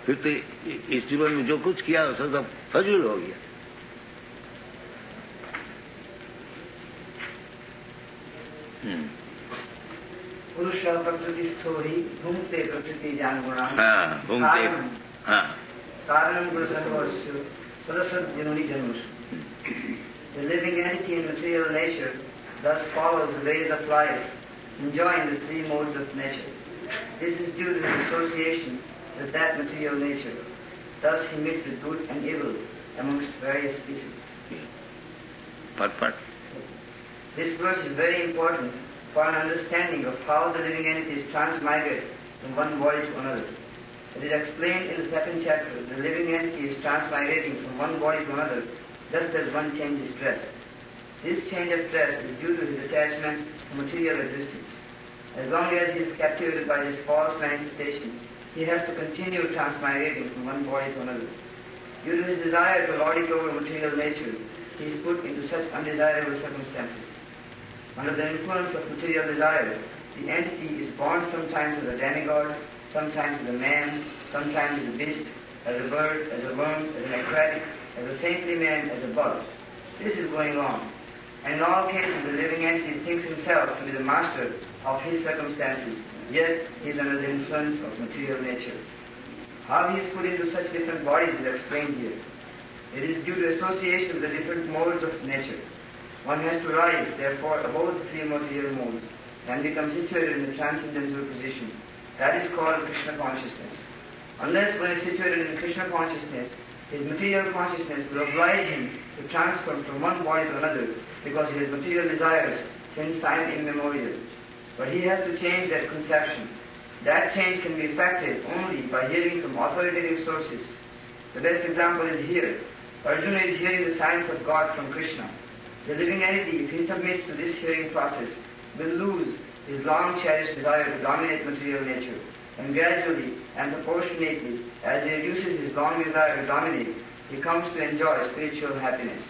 फिर तो इस जीवन में जो कुछ किया उसका सब फजूल हो गया। पुरुष प्रकृतिस्थो ही भुंक्ते प्रकृति जान गुणा। हाँ, भुंक्ते। हाँ, कारणम गुणसर्वस्य Saraswati जन्मसु। The living entity in material nature thus follows the ways of life, enjoying the three modes of nature. This is due to his association with that material nature. Thus he meets with good and evil amongst various species. This verse is very important for an understanding of how the living entities transmigrate from one body to another. It is explained in the second chapter. The living entity is transmigrating from one body to another, just as one changes dress. This change of dress is due to his attachment to material existence. As long as he is captivated by this false manifestation, he has to continue transmigrating from one body to another. Due to his desire to lord it over material nature, he is put into such undesirable circumstances. Under the influence of material desire, the entity is born sometimes as a demigod, sometimes as a man, sometimes as a beast, as a bird, as a worm, as an aquatic, as a saintly man, as a bug. This is going on. And in all cases, the living entity thinks himself to be the master of his circumstances, yet he is under the influence of material nature. How he is put into such different bodies is explained here. It is due to association with the different modes of nature. One has to rise, therefore, above the three material modes and become situated in the transcendental position. That is called Krishna Consciousness. Unless one is situated in Krishna Consciousness, his material consciousness will oblige him to transfer from one body to another because he has material desires since time immemorial. But he has to change that conception. That change can be effected only by hearing from authoritative sources. The best example is here. Arjuna is hearing the science of God from Krishna. The living entity, if he submits to this hearing process, will lose his long-cherished desire to dominate material nature. And gradually and proportionately, as he reduces his long desire to dominate, he comes to enjoy spiritual happiness.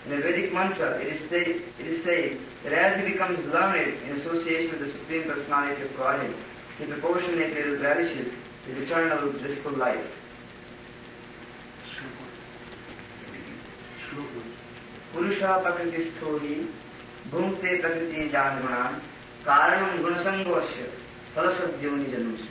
In the Vedic mantra, it is said that as he becomes learned in association with the Supreme Personality of Godhead, he proportionately relishes his eternal blissful life. Purusha prakristho hi bhunkte prakriti jangunan karanam gunasangosya salasvadyoni janmasu.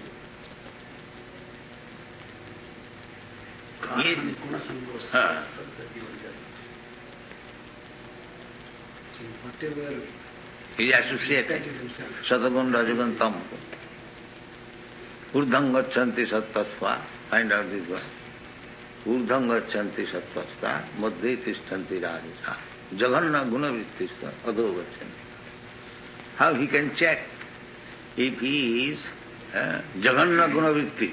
Whatever he associated, Satagun Rajagun Tam, Urdham Gachanti Sattasva, find out this one. Urdham Gachanti Sattasva, Madhye Tishtanti Rajasa, Jaganna Gunavrittista, Adho Gachanti. How he can check if he is Jaganna Gunavritti?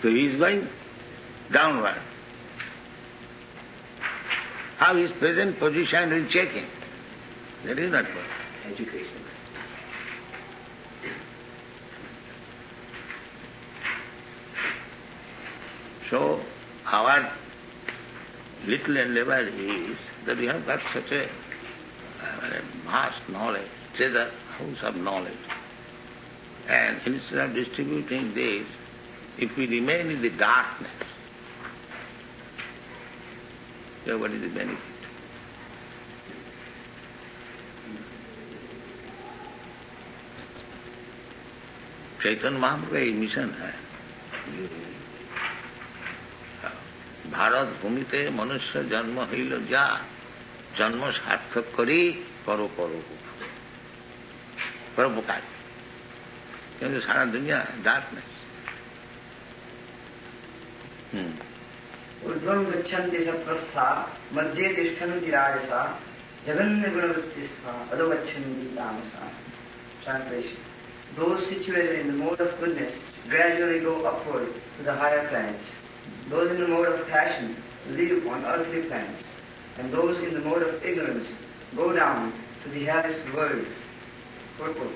So he is going downward. How his present position will check him. That is not good. Education. So our little endeavor is that we have got such a vast knowledge, treasure house of knowledge. And instead of distributing this, if we remain in the darkness, then what is the benefit? Chaitanya Mahaprabhu का ये mission है। भारत भूमिते मनुष्य जन्म हईल जा जन्म सार्थक करी करो करो परोपकार, क्योंकि सारा दुनिया डार्कनेस। ऊर्ध्वं गच्छन्ति सत्त्वस्था मध्ये तिष्ठन्ति राजसा जगन्य गुणवृत्तिस्था अधो गच्छन्ति तामसा. Translation. Those situated in the mode of goodness gradually go upward to the higher planets. Those in the mode of passion live on earthly planets. And those in the mode of ignorance go down to the hellest worlds. Purport.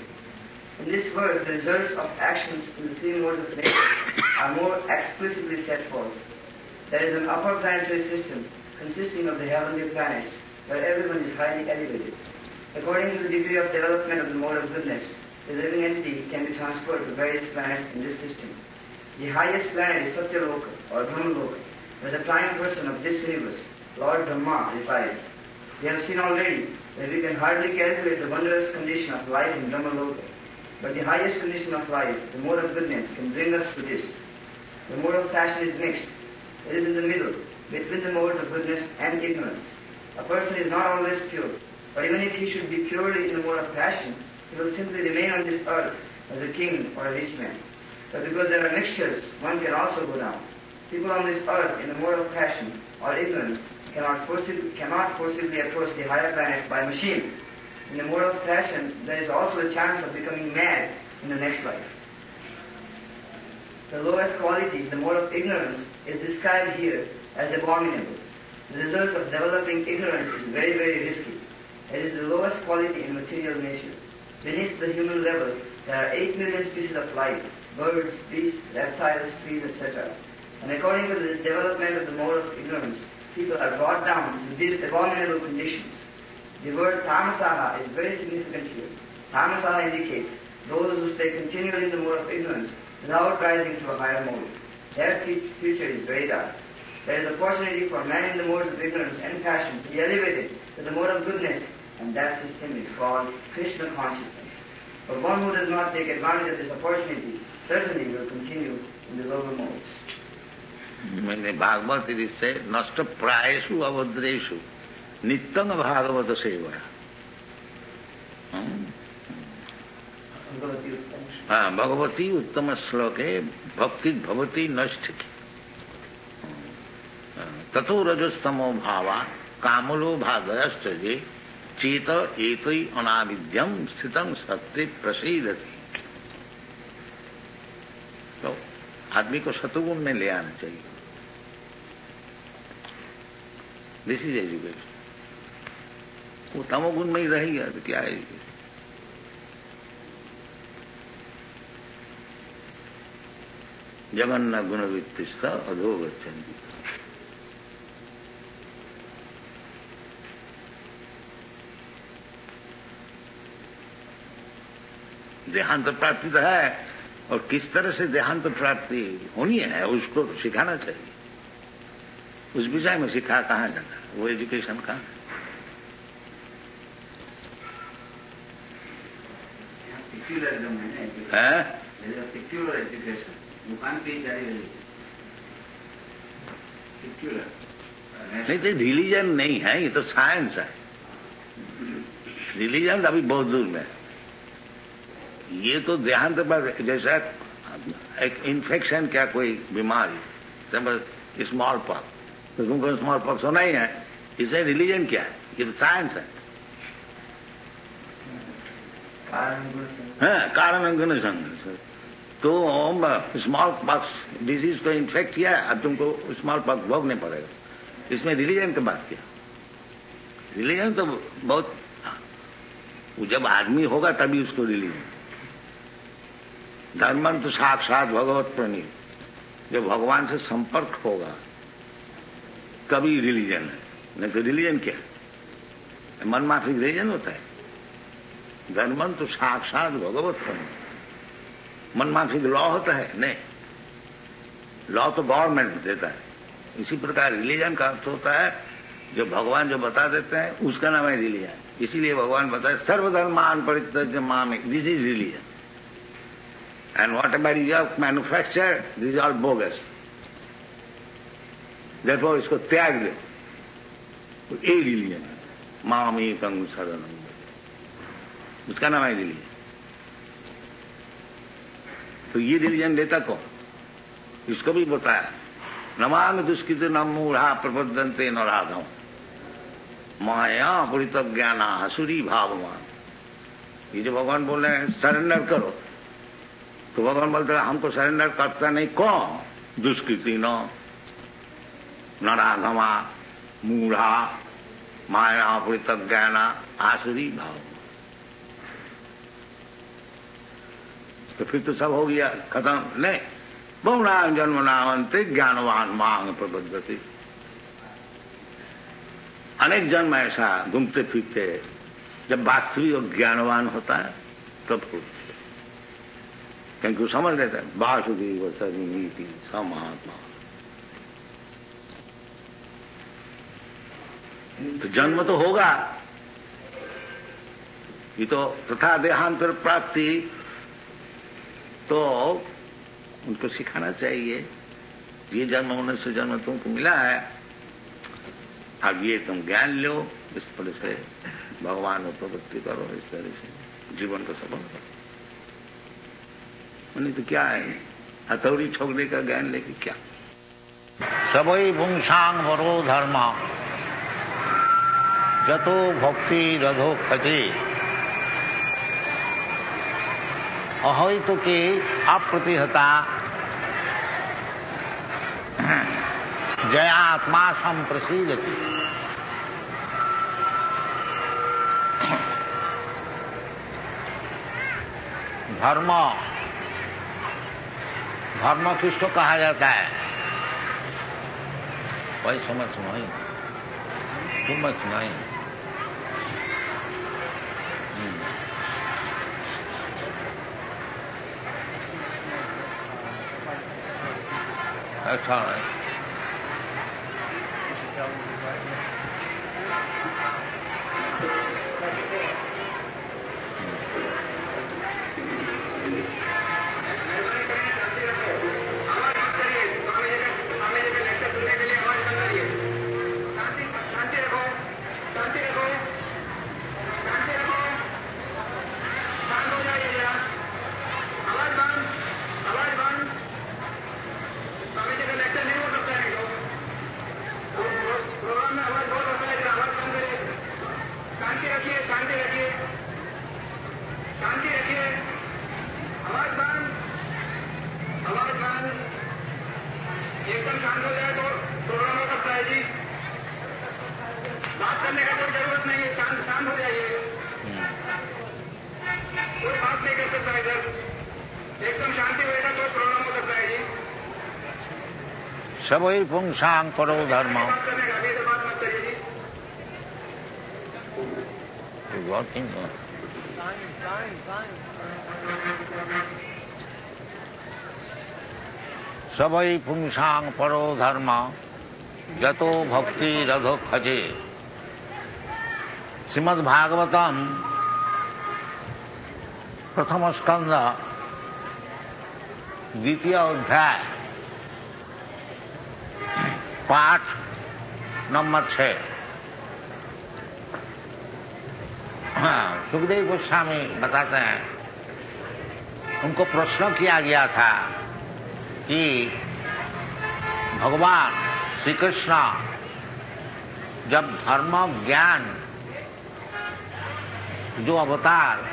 In this verse, the results of actions in the three modes of nature are more explicitly set forth. There is an upper planetary system consisting of the heavenly planets where everyone is highly elevated. According to the degree of development of the mode of goodness, the living entity can be transferred to various planets in this system. The highest planet is Satyaloka or Brahmaloka, where the prime person of this universe, Lord Brahma, resides. We have seen already that we can hardly calculate the wondrous condition of life in Brahmaloka. But the highest condition of life, the mode of goodness, can bring us to this. The mode of passion is mixed. It is in the middle, between the modes of goodness and ignorance. A person is not always pure, but even if he should be purely in the mode of passion, he will simply remain on this earth as a king or a rich man. But because there are mixtures, one can also go down. People on this earth in the mode of passion or ignorance cannot forcibly approach the higher planets by machine. In the mode of passion, there is also a chance of becoming mad in the next life. The lowest quality, the mode of ignorance, is described here as abominable. The result of developing ignorance is very, very risky. It is the lowest quality in material nature. Beneath the human level, there are 8 million species of life, birds, beasts, reptiles, trees, etc. And according to the development of the mode of ignorance, people are brought down to these abominable conditions. The word tamasaha is very significant here. Tamasaha indicates those who stay continually in the mode of ignorance without rising to a higher mode. Their future is very dark. There is opportunity for man in the modes of ignorance and passion to be elevated to the mode of goodness, and that system is called Krishna Consciousness. But one who does not take advantage of this opportunity certainly will continue in the lower modes. In the Bhagavad it is said, Nasta prayeshu avadreshu nityam Bhagavata sevaya. Bhagavati uttama sloke bhakti bhavati nasthiki. Tato rajastamo bhava kamulo bhadayasthaje cheta etai anavidyam sthitam satti prasidati. तो आदमी को सतुगुण में ले आना चाहिए. This is education. वो तमोगुण में ही रहेगा तो क्या है? जगन्ना गुण वित्तिस्थ अधोगच्छन्ति. देहांत प्राप्ति तो है, और किस तरह से देहांत प्राप्ति होनी है उसको सिखाना चाहिए. उस विषय में सिखा कहाँ जाता है? वो एजुकेशन कहाँ है? Secular education. You can't teach that religion. Secular. नहीं तो रिलीजन नहीं है, ये तो साइंस है. रिलीजन अभी बहुत दूर में है. ये तो देहांत पर जैसा एक इन्फेक्शन, क्या कोई बीमारी, स्मॉल पॉक्स, तो तुमको स्मॉल पॉक्स होना ही है. इसे रिलीजन क्या है? ये तो साइंस है. कारण गुण संग. तो स्मॉल पॉक्स डिजीज को इन्फेक्ट किया, अब तुमको स्मॉल पॉक्स भोगने पड़ेगा. इसमें रिलीजन की बात क्या? रिलीजन तो बहुत, जब आदमी होगा तभी उसको रिलीजन. धर्म तो साक्षात भगवत प्रणीत. जब भगवान से संपर्क होगा कभी रिलीजन है, नहीं तो रिलीजन क्या है? मनमाफिक रिलीजन होता है. धर्म तो साक्षात भगवत प्रणीत. मनमाफिक लॉ होता है? नहीं, लॉ तो गवर्नमेंट देता है. इसी प्रकार रिलीजन का अर्थ होता है जो भगवान जो बता देते हैं उसका नाम है रिलीजन. इसीलिए भगवान बताए सर्वधर्मान परित्यज्य माम, this is religion. And whatever you have manufactured, this is all bogus. Therefore, इसको त्याग दो. तो ये रिलीजन है. मामेकं शरणं, उसका नाम है रिलीजन. तो ये रिलीजन देता कौन? इसको भी बताया, नमांग दुष्कृत न मूढ़ा प्रपद्यन्ते न राघव माया परितज्ञाना असुरी भाववान. ये जो भगवान बोल रहे हैं सरेंडर करो, तो भगवान बोलते हैं हमको सरेंडर करता नहीं. कौन? दुष्कृति न राघवा मूढ़ा माया परितज्ञाना आसुरी भाव. तो फिर तो सब हो गया, खत्म. नहीं, बहुनाम जन्म नामंते ज्ञानवान मांग प्रबद्धति. अनेक जन्म ऐसा घूमते फिरते जब वास्तविक और ज्ञानवान होता है तब होता है. क्योंकि वो समझ लेते हैं वासुदेव सरिनीति समात्मा। तो जन्म तो होगा, ये तो तथा देहांतर प्राप्ति, तो उनको सिखाना चाहिए ये जन्म होने से जन्म तुमको मिला है, अब ये तुम ज्ञान लो, इस तरह से भगवान में प्रवृत्ति करो, इस तरह से जीवन को सफल करो। नहीं तो क्या है, हथौड़ी छोड़ने का ज्ञान लेके क्या। सबई पुंसांग वरो धर्म जतो भक्ति रधो खजे अहितु के अप्रतिहता जयात्मा संप्रसीदति। धर्म, धर्म किसको कहा जाता है? भाई समझ नहीं, समझ नहीं। ऐसा है। सबई पुंसांग परो धर्म। सबई पुंसांग परो धर्म जतो भक्ति रधो खजे। श्रीमद् भागवतम प्रथम स्कंद द्वितीय अध्याय पाठ नंबर 6। सुखदेव गोस्वामी बताते हैं, उनको प्रश्न किया गया था कि भगवान श्री कृष्ण जब धर्म ज्ञान जो अवतार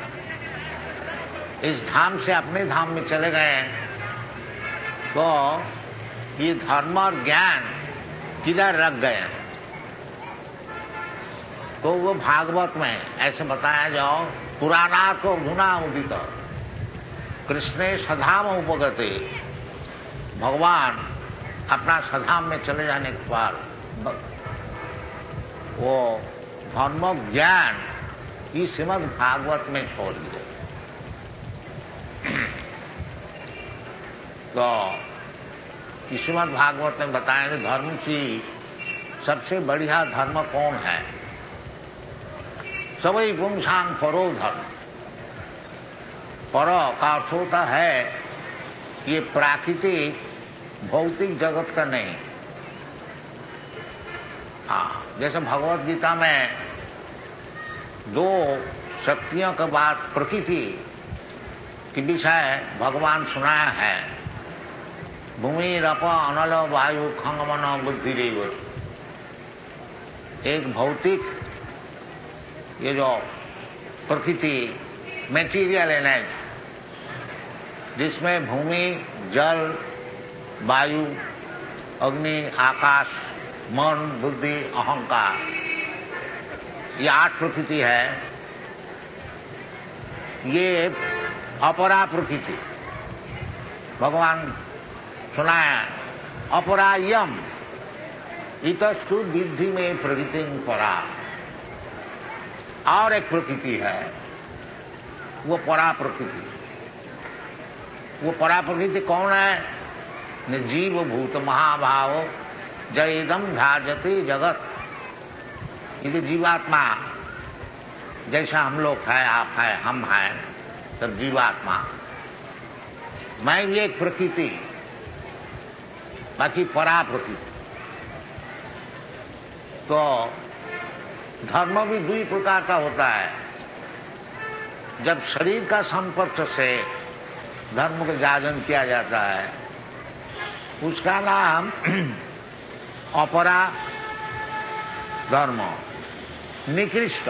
इस धाम से अपने धाम में चले गए, तो ये धर्म और ज्ञान किधर रख गए? तो वो भागवत में ऐसे बताया जाओ, पुराना को गुना उदित कृष्णे सधाम उपगते। भगवान अपना सधाम में चले जाने के बाद वो धर्म ज्ञान इस श्रीमद् भागवत में छोड़ दिए। तो श्रीमद् भागवत में बताया कि धर्म की सबसे बढ़िया धर्म कौन है? सबई पुंसांग परो धर्म। पर का अर्थ होता है ये प्राकृतिक भौतिक जगत का नहीं। हाँ, जैसे भगवद गीता में 2 शक्तियों के बाद प्रकृति के विषय भगवान सुनाया है। भूमि रप अनल वायु खंगमन बुद्धि रेव। एक भौतिक ये जो प्रकृति मेटीरियल एनर्जी, जिसमें भूमि, जल, वायु, अग्नि, आकाश, मन, बुद्धि, अहंकार, ये 8 प्रकृति है। ये अपरा प्रकृति भगवान सुनाया, अपरायम इतस्तु विद्धि में प्रकृति परा। और एक प्रकृति है, वो परा प्रकृति। वो परा प्रकृति कौन है? जीव भूत महाभाव जयदम धार्यते जगत। ये जीवात्मा, जैसा हम लोग है, आप है, हम हैं, सब जीवात्मा। मैं भी एक प्रकृति, बाकी परा प्रकृति। तो धर्म भी दुई प्रकार का होता है। जब शरीर का संपर्क से धर्म का जाजन किया जाता है, उसका नाम अपरा धर्म, निकृष्ट।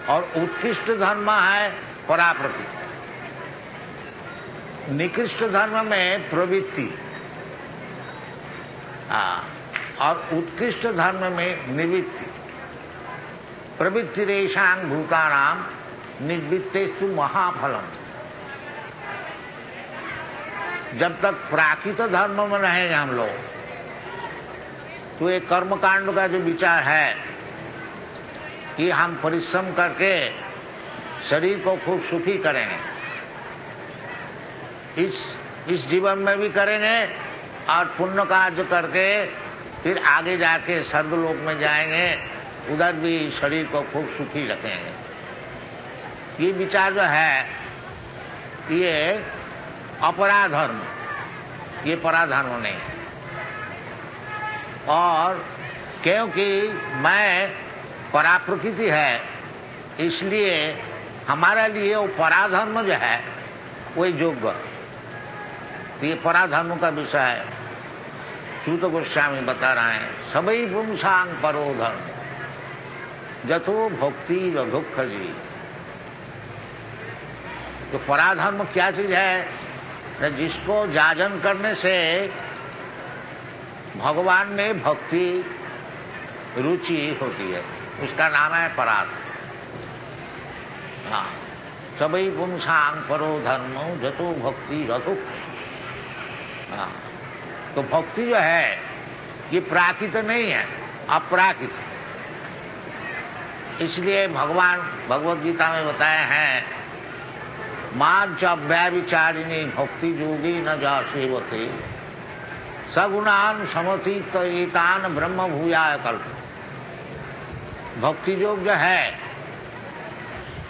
और उत्कृष्ट धर्म है पराप्रति। निकृष्ट धर्म में प्रवृत्ति, और उत्कृष्ट धर्म में निवृत्ति। प्रवृत्ति रेशांग भूतानाम निवृत्तेषु महाफलम। जब तक प्राकृत धर्म में रहेंगे हम लोग, तो एक कर्मकांड का जो विचार है कि हम परिश्रम करके शरीर को खूब सुखी करेंगे, इस जीवन में भी करेंगे, और पुण्य कार्य करके फिर आगे जाके स्वर्गलोक में जाएंगे, उधर भी शरीर को खूब सुखी रखेंगे। ये विचार जो है, ये अपराधर्म, ये पराधर्म नहीं है। और क्योंकि मैं पराप्रकृति है, इसलिए हमारे लिए वो पराधर्म जो है वही योग्य। ये पराधर्म का विषय है। सूत गोस्वामी बता रहे हैं, सबई पुंसांग परो धर्म जतो भक्ति व दुख जी। तो पराधर्म क्या चीज है? जिसको जाजन करने से भगवान में भक्ति रुचि होती है, उसका नाम है पराधर्म। हाँ, सबई पुंसांग परो धर्म जतो भक्ति रतु। हाँ, तो भक्ति जो है ये प्राकृत नहीं है, अपराकृत। इसलिए भगवान भगवद गीता में बताए हैं, मां अव्यभिचारिणी भक्ति योगी न जा सेवते सगुणान समतीत एतान ब्रह्म भूयाय कल्प। भक्ति योग जो है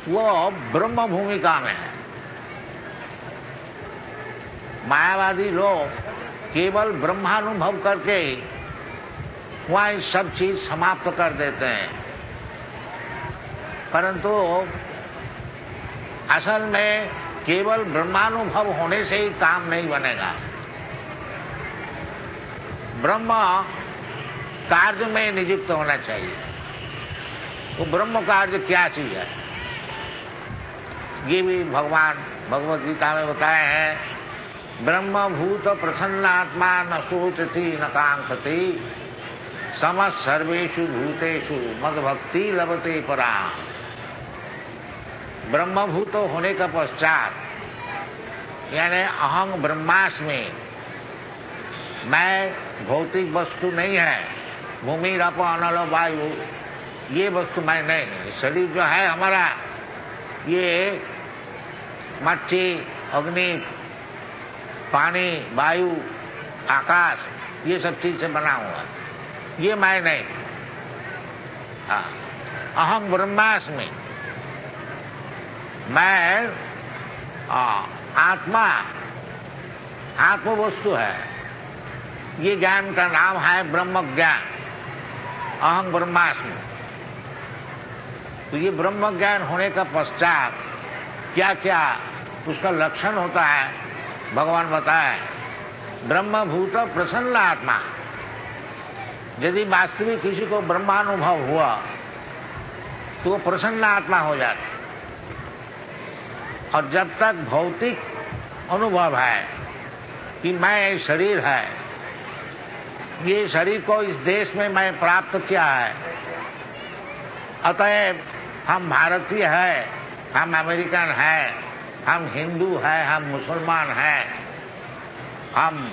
वो ब्रह्म भूमिका में है। मायावादी लोग केवल ब्रह्मानुभव करके वहां सब चीज समाप्त कर देते हैं, परंतु असल में केवल ब्रह्मानुभव होने से ही काम नहीं बनेगा। ब्रह्म कार्य में नियुक्त होना चाहिए। तो ब्रह्म कार्य क्या चीज है, ये भी भगवान भगवद गीता में बताए हैं। ब्रह्म भूत प्रसन्नात्मा न सोचती न कांक्षति समस्त सर्वेषु भूतेषु मद भक्ति लभते परा। ब्रह्मभूत होने का पश्चात, यानी अहं ब्रह्मास्मि, मैं भौतिक वस्तु नहीं है, भूमि रप अनल वायु ये वस्तु मैं नहीं। शरीर जो है हमारा, ये मट्टी, अग्नि, पानी, वायु, आकाश, ये सब चीज से बना हुआ, ये मैं नहीं। अहं ब्रह्मास्मि, मैं आत्मा, आत्म वस्तु है। ये ज्ञान का नाम है ब्रह्म ज्ञान, अहं ब्रह्मास्मि। तो ये ब्रह्म ज्ञान होने का पश्चात क्या क्या उसका लक्षण होता है भगवान बताए। ब्रह्मभूत प्रसन्न आत्मा, यदि वास्तविक किसी को ब्रह्मानुभव हुआ तो वो प्रसन्न आत्मा हो जाता। और जब तक भौतिक अनुभव है कि मैं शरीर है, ये शरीर को इस देश में मैं प्राप्त किया है, अतएव हम भारतीय है, हम अमेरिकन है, हम हिंदू है, हम मुसलमान है, हम